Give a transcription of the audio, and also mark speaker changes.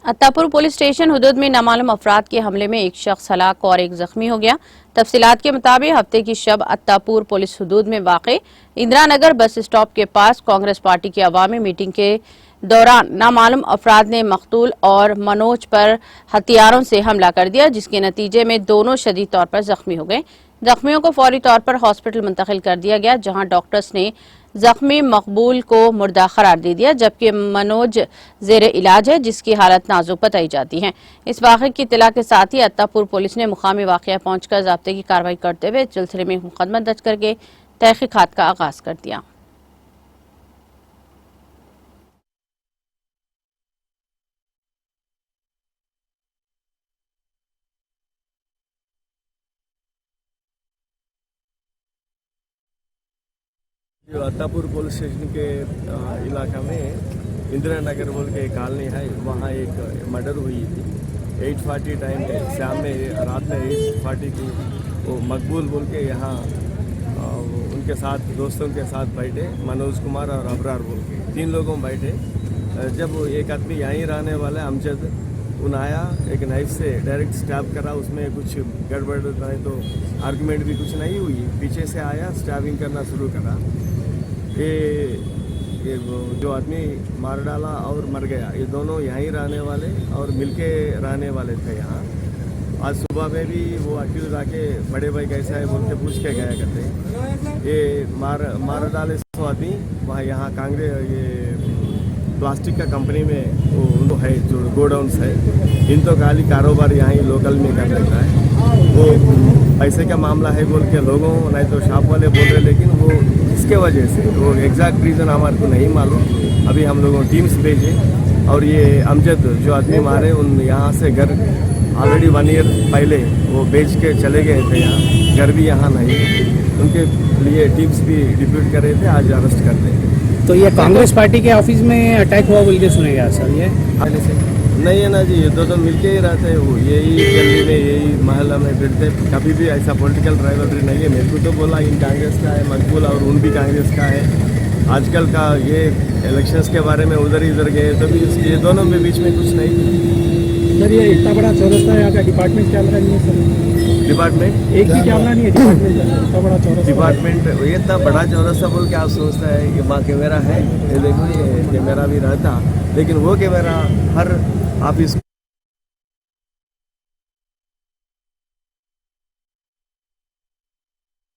Speaker 1: Attapur police station हुदूद में नामालूम अफराद के हमले में एक शख्स हलाक और एक जख्मी हो गया। तफसीलात के मुताबिक हफ्ते की शब अत्तापुर पुलिस हुदूद में वाक़े इंदिरा नगर बस स्टॉप के पास कांग्रेस पार्टी की अवामी मीटिंग के दौरान नामालूम अफराद ने मकतूल और मनोज पर हथियारों से हमला कर दिया, जिसके नतीजे में दोनों शदीद तौर पर जख्मी हो गए। जख्मियों को फौरी तौर पर हॉस्पिटल मुंतकिल कर दिया गया, जहां डॉक्टर्स ने जख्मी मकबूल को मुर्दा करार दे दिया, जबकि मनोज जेर इलाज है, जिसकी हालत नाजुक बताई जाती है। इस वाक़े की इत्तला के साथ ही अत्तापुर पुलिस ने मुकामी वाक़या पहुंचकर ज़ाब्ते की कार्रवाई करते हुए इस सिलसिले में मुकदमा दर्ज करके तहकीकात का आगाज कर दिया।
Speaker 2: जो अत्तापुर पुलिस स्टेशन के इलाका में इंदिरा नगर बोल के एक कॉलोनी है, वहाँ एक मर्डर हुई थी 8:40 टाइम पे। शाम में रात में 8:40 की वो मकबूल बोल के यहाँ उनके साथ दोस्तों के साथ बैठे, मनोज कुमार और अबरार बोल के 3 लोगों बैठे। जब वो एक आदमी यहीं रहने वाला अमजद उन आया, एक नाइफ से डायरेक्ट स्टैब करा। उसमें कुछ गड़बड़ नहीं तो आर्गुमेंट भी कुछ नहीं हुई, पीछे से आया स्टैबिंग करना शुरू करा। ये जो आदमी मार डाला और मर गया, ये दोनों यहीं रहने वाले और मिलके रहने वाले थे यहाँ। आज सुबह में भी वो अक्यूज आके बड़े भाई कैसा है बोल के पूछ के गया करते। ये मार डाले सो आदमी वहाँ यहाँ कांग्रेस ये प्लास्टिक का कंपनी में वो है जो गोडाउन्स है, इन तो खाली कारोबार यहाँ ही लोकल में कर लेता है। वो पैसे का मामला है बोल के लोगों नहीं तो शॉप वाले बोल रहे, लेकिन वो इसके वजह से वो एग्जैक्ट रीज़न हमारे को नहीं मालूम। अभी हम लोगों टीम्स भेजे और ये अमजद जो आदमी मारे उन यहाँ से घर ऑलरेडी 1 ईयर पहले वो बेच के चले गए थे, यहाँ घर भी यहाँ नहीं, उनके लिए टीम्स भी डिप्यूट कर रहे थे, आज अरेस्ट कर रहे हैं।
Speaker 3: तो ये कांग्रेस पार्टी के ऑफिस में अटैक हुआ बोल के सुने गया सर, ये
Speaker 2: पहले से नहीं है ना जी, ये तो मिलके ही रहते हैं, वो यही गली में यही महल्ला में फिरते, कभी भी ऐसा पॉलिटिकल राइवलरी नहीं है। मेरे को तो बोला इन कांग्रेस का है मकबूल और उन भी कांग्रेस का है। आजकल का ये इलेक्शंस के बारे में उधर इधर गए तो भी ये दोनों के बीच में कुछ नहीं।
Speaker 3: सर ये इतना बड़ा चौरस्ता है, यहाँ का डिपार्टमेंट कैमरा नहीं है सर?
Speaker 2: डिपार्टमेंट
Speaker 3: एक भी कैमरा नहीं है डिपार्टमेंट का, इतना बड़ा चौरस्ता
Speaker 2: डिपार्टमेंट ये इतना बड़ा चौरस्ता बोल के आप सोचता है कि वहाँ कैमरा है, ये देखो ये कैमरा भी रहता, लेकिन वो कैमरा हर ऑफिस